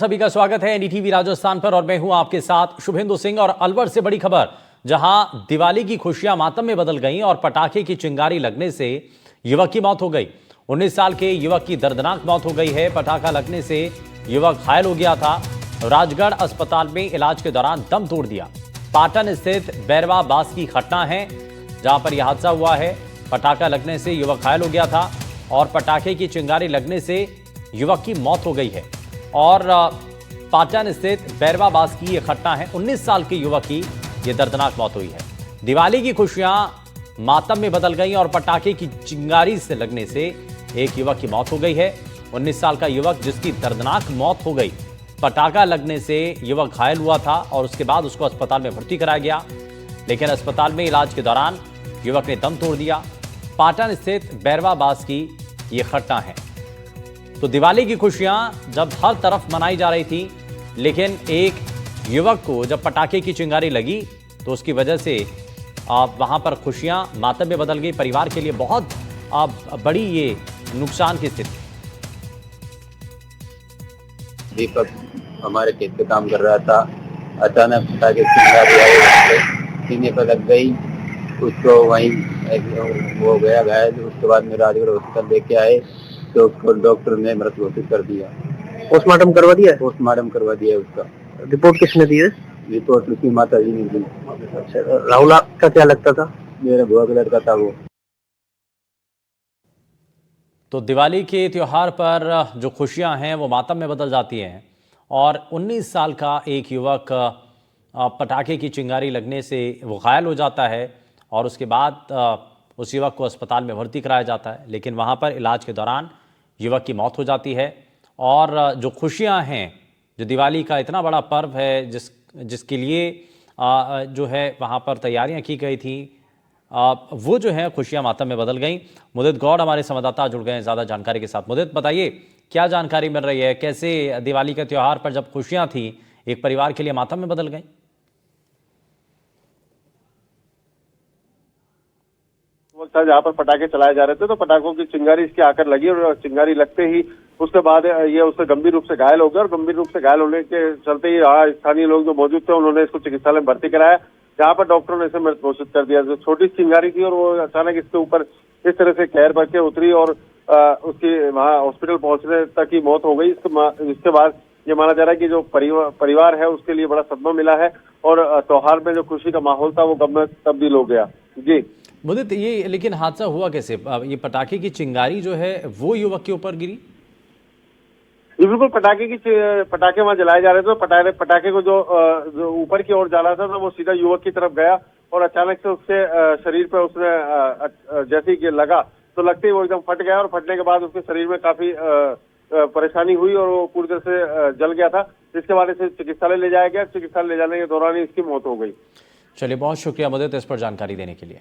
सभी का स्वागत है एनडीटीवी राजस्थान पर और मैं हूं आपके साथ शुभेंदु सिंह। और अलवर से बड़ी खबर, जहां दिवाली की खुशियां मातम में बदल गईं और पटाखे की चिंगारी लगने से युवक की मौत हो गई। 19 साल के युवक की दर्दनाक मौत हो गई है। पटाखा लगने से युवक घायल हो गया था। राजगढ़ अस्पताल में इलाज के दौरान दम तोड़ दिया। पाटन स्थित बैरवा बास की घटना है जहां पर यह हादसा हुआ है। पटाखा लगने से युवक घायल हो गया था और पटाखे की चिंगारी लगने से युवक की मौत हो गई है। और पाटन स्थित बैरवा बास की यह घटना है। 19 साल के युवक की यह दर्दनाक मौत हुई है। दिवाली की खुशियां मातम में बदल गई और पटाखे की चिंगारी से लगने से एक युवक की मौत हो गई है। 19 साल का युवक जिसकी दर्दनाक मौत हो गई। पटाखा लगने से युवक घायल हुआ था और उसके बाद उसको अस्पताल में भर्ती कराया गया, लेकिन अस्पताल में इलाज के दौरान युवक ने दम तोड़ दिया। पाटन स्थित बैरवा बास की यह घटना है। तो दिवाली की खुशियां जब हर तरफ मनाई जा रही थी, लेकिन एक युवक को जब पटाखे की चिंगारी लगी तो उसकी वजह से वहां पर खुशियां मातम में बदल गई। परिवार के लिए बहुत बड़ी ये नुकसान की स्थिति। दीपक हमारे खेत पे काम कर रहा था, अचानक पटाखे की चिंगारी आई, सीने पर लग गई, उसको वहीं वो गया घायल। उसके बाद में राजगढ़ हॉस्पिटल लेके आए तो उसको डॉक्टर ने मृत घोषित कर दिया। पोस्टमार्टम करवा दिया? पोस्टमार्टम करवा दिया उसका। रिपोर्ट किसने दी है? रिपोर्ट उसकी माता जी ने दी। अच्छा, राहुल का क्या लगता था? मेरा बुआ का लड़का था वो। तो दिवाली के त्योहार पर जो खुशियां हैं वो मातम में बदल जाती हैं और 19 साल का एक युवक पटाखे की चिंगारी लगने से वो घायल हो जाता है और उसके बाद उस युवक को अस्पताल में भर्ती कराया जाता है, लेकिन वहाँ पर इलाज के दौरान युवक की मौत हो जाती है। और जो खुशियाँ हैं, जो दिवाली का इतना बड़ा पर्व है जिसके लिए जो है वहाँ पर तैयारियाँ की गई थी, वो जो है खुशियाँ मातम में बदल गईं। मुदित गौड़ हमारे संवाददाता जुड़ गए हैं ज़्यादा जानकारी के साथ। मुदित, बताइए क्या जानकारी मिल रही है, कैसे दिवाली के त्यौहार पर जब खुशियाँ थी एक परिवार के लिए मातम में बदल गई? जहाँ पर पटाखे चलाए जा रहे थे तो पटाखों की चिंगारी इसके आकर लगी और चिंगारी लगते ही उसके बाद ये उससे गंभीर रूप से घायल हो गया और गंभीर रूप से घायल होने के चलते ही स्थानीय लोग जो मौजूद थे उन्होंने इसको चिकित्सालय में भर्ती कराया, जहाँ पर डॉक्टरों ने इसे मृत घोषित कर दिया। जो छोटी चिंगारी थी और वो अचानक इसके ऊपर इस तरह से कहर बन के उतरी और उसकी वहाँ हॉस्पिटल पहुंचने तक की मौत हो गई। इसके बाद ये माना जा रहा है कि जो परिवार है उसके लिए बड़ा सदमा मिला है और त्योहार में जो खुशी का माहौल था वो गम में तब्दील हो गया। जी मुदित, ये लेकिन हादसा हुआ कैसे? ये पटाखे की चिंगारी जो है वो युवक के ऊपर गिरी? ये बिल्कुल पटाखे वहां जलाए जा रहे थे। पटाखे को जो ऊपर की ओर जा रहा था तो वो सीधा युवक की तरफ गया और अचानक से उसके शरीर पर उसने जैसे ही लगा तो लगते ही वो एकदम फट गया और फटने के बाद उसके शरीर में काफी परेशानी हुई और वो पूरी तरह से जल गया था, जिसके बाद इसे चिकित्सालय ले जाया गया। चिकित्सालय ले जाने के दौरान ही इसकी मौत हो गई। चलिए, बहुत शुक्रिया मुदित इस पर जानकारी देने के लिए।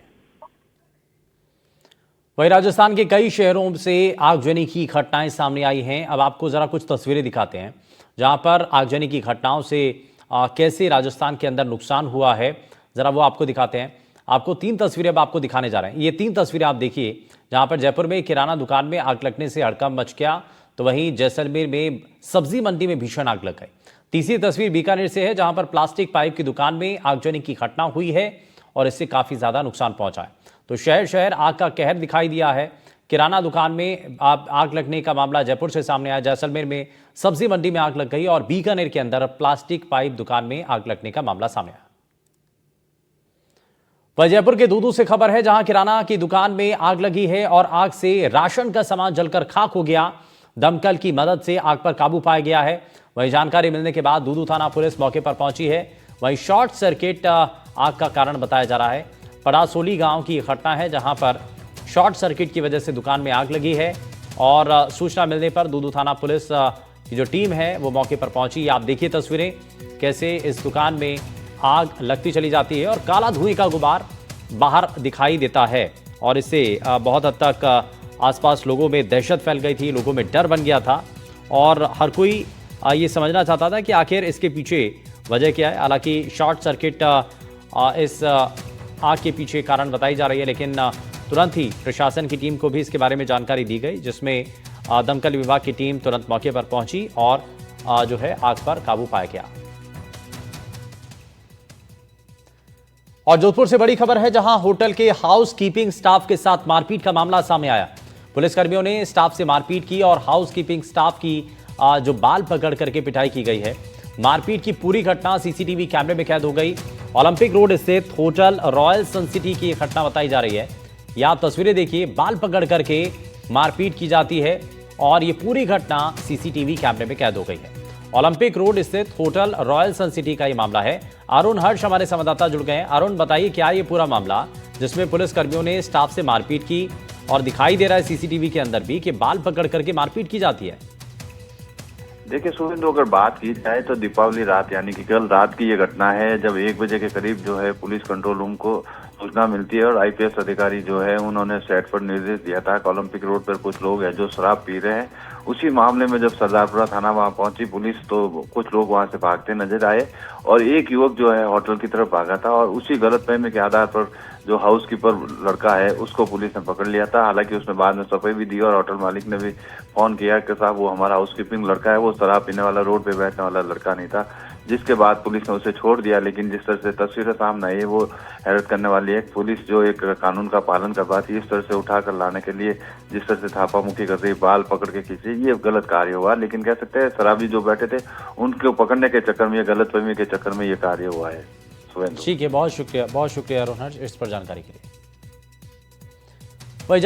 वहीं राजस्थान के कई शहरों से आगजनी की घटनाएं सामने आई हैं। अब आपको जरा कुछ तस्वीरें दिखाते हैं जहां पर आगजनी की घटनाओं से कैसे राजस्थान के अंदर नुकसान हुआ है, जरा वो आपको दिखाते हैं। आपको 3 तस्वीरें अब आपको दिखाने जा रहे हैं। ये 3 तस्वीरें आप देखिए, जहां पर जयपुर में किराना दुकान में आग लगने से हड़कंप मच गया, तो वहीं जैसलमेर में सब्जी मंडी में भीषण आग लग गई। तीसरी तस्वीर बीकानेर से है, जहां पर प्लास्टिक पाइप की दुकान में आगजनी की घटना हुई है और इससे काफी ज्यादा नुकसान पहुंचा है। तो शहर शहर आग का कहर दिखाई दिया है। किराना दुकान में आग लगने का मामला जयपुर से सामने आया, जैसलमेर में सब्जी मंडी में आग लग गई और बीकानेर के अंदर प्लास्टिक पाइप दुकान में आग लगने का मामला सामने आया। वह जयपुर के दूदू से खबर है, जहां किराना की दुकान में आग लगी है और आग से राशन का सामान जलकर खाक हो गया। दमकल की मदद से आग पर काबू पाया गया है। वहीं जानकारी मिलने के बाद दूदू थाना पुलिस मौके पर पहुंची है। वहीं शॉर्ट सर्किट आग का कारण बताया जा रहा है। पड़ासोली गांव की घटना है, जहां पर शॉर्ट सर्किट की वजह से दुकान में आग लगी है और सूचना मिलने पर दूदू थाना पुलिस की जो टीम है वो मौके पर पहुंची। आप देखिए तस्वीरें, कैसे इस दुकान में आग लगती चली जाती है और काला धुएं का गुबार बाहर दिखाई देता है और इससे बहुत हद तक आसपास लोगों में दहशत फैल गई थी, लोगों में डर बन गया था और हर कोई ये समझना चाहता था कि आखिर इसके पीछे वजह क्या है। हालांकि शॉर्ट सर्किट इस आग के पीछे कारण बताई जा रही है, लेकिन तुरंत ही प्रशासन की टीम को भी इसके बारे में जानकारी दी गई, जिसमें दमकल विभाग की टीम तुरंत मौके पर पहुंची और जो है आग पर काबू पाया गया। और जोधपुर से बड़ी खबर है, जहां होटल के हाउस कीपिंग स्टाफ के साथ मारपीट का मामला सामने आया। पुलिसकर्मियों ने स्टाफ से मारपीट की और हाउस कीपिंग स्टाफ की जो बाल पकड़ करके पिटाई की गई है। मारपीट की पूरी घटना सीसीटीवी कैमरे में कैद हो गई। ओलंपिक रोड स्थित होटल रॉयल सन सिटी की घटना बताई जा रही है। यह आप तस्वीरें देखिए, बाल पकड़ करके मारपीट की जाती है और ये पूरी घटना सीसीटीवी कैमरे में कैद हो गई है। ओलंपिक रोड स्थित होटल रॉयल सन सिटी का ये मामला है। अरुण हर्ष हमारे संवाददाता जुड़ गए हैं। अरुण, बताइए क्या ये पूरा मामला, जिसमें पुलिस कर्मियों ने स्टाफ से मारपीट की और दिखाई दे रहा है सीसीटीवी के अंदर भी कि बाल पकड़ करके मारपीट की जाती है। देखिए शुभेंदु, अगर बात की जाए तो दीपावली रात यानी कि कल रात की ये घटना है, जब 1 बजे के करीब जो है पुलिस कंट्रोल रूम को सूचना मिलती है और आईपीएस अधिकारी जो है उन्होंने सेट पर निर्देश दिया था कि ओलंपिक रोड पर कुछ लोग हैं जो शराब पी रहे हैं। उसी मामले में जब सरदारपुरा थाना वहां पहुंची पुलिस, तो कुछ लोग वहां से भागते नजर आए और एक युवक जो है होटल की तरफ भागा था और उसी गलतफहमी के आधार पर जो हाउसकीपर लड़का है उसको पुलिस ने पकड़ लिया था। हालांकि उसने बाद में सफाई भी दी और होटल मालिक ने भी फोन किया कि साहब वो हमारा हाउसकीपिंग लड़का है, वो शराब पीने वाला, रोड पे बैठने वाला लड़का नहीं था। जिसके बाद पुलिस ने उसे छोड़ दिया। लेकिन जिस तरह से तस्वीरें सामने आई है वो हैरत करने वाली है। पुलिस जो एक कानून का पालन कर पाती है, इस तरह से उठा कर लाने के लिए जिस तरह से थापामुखी कर रही, बाल पकड़ के खींची, ये गलत कार्य हुआ। लेकिन कह सकते हैं शराबी जो बैठे थे उनको पकड़ने के चक्कर में, ये गलतफहमी के चक्कर में ये कार्य हुआ है। ठीक है, बहुत शुक्रिया अरुण हर्ष इस पर जानकारी के लिए। वही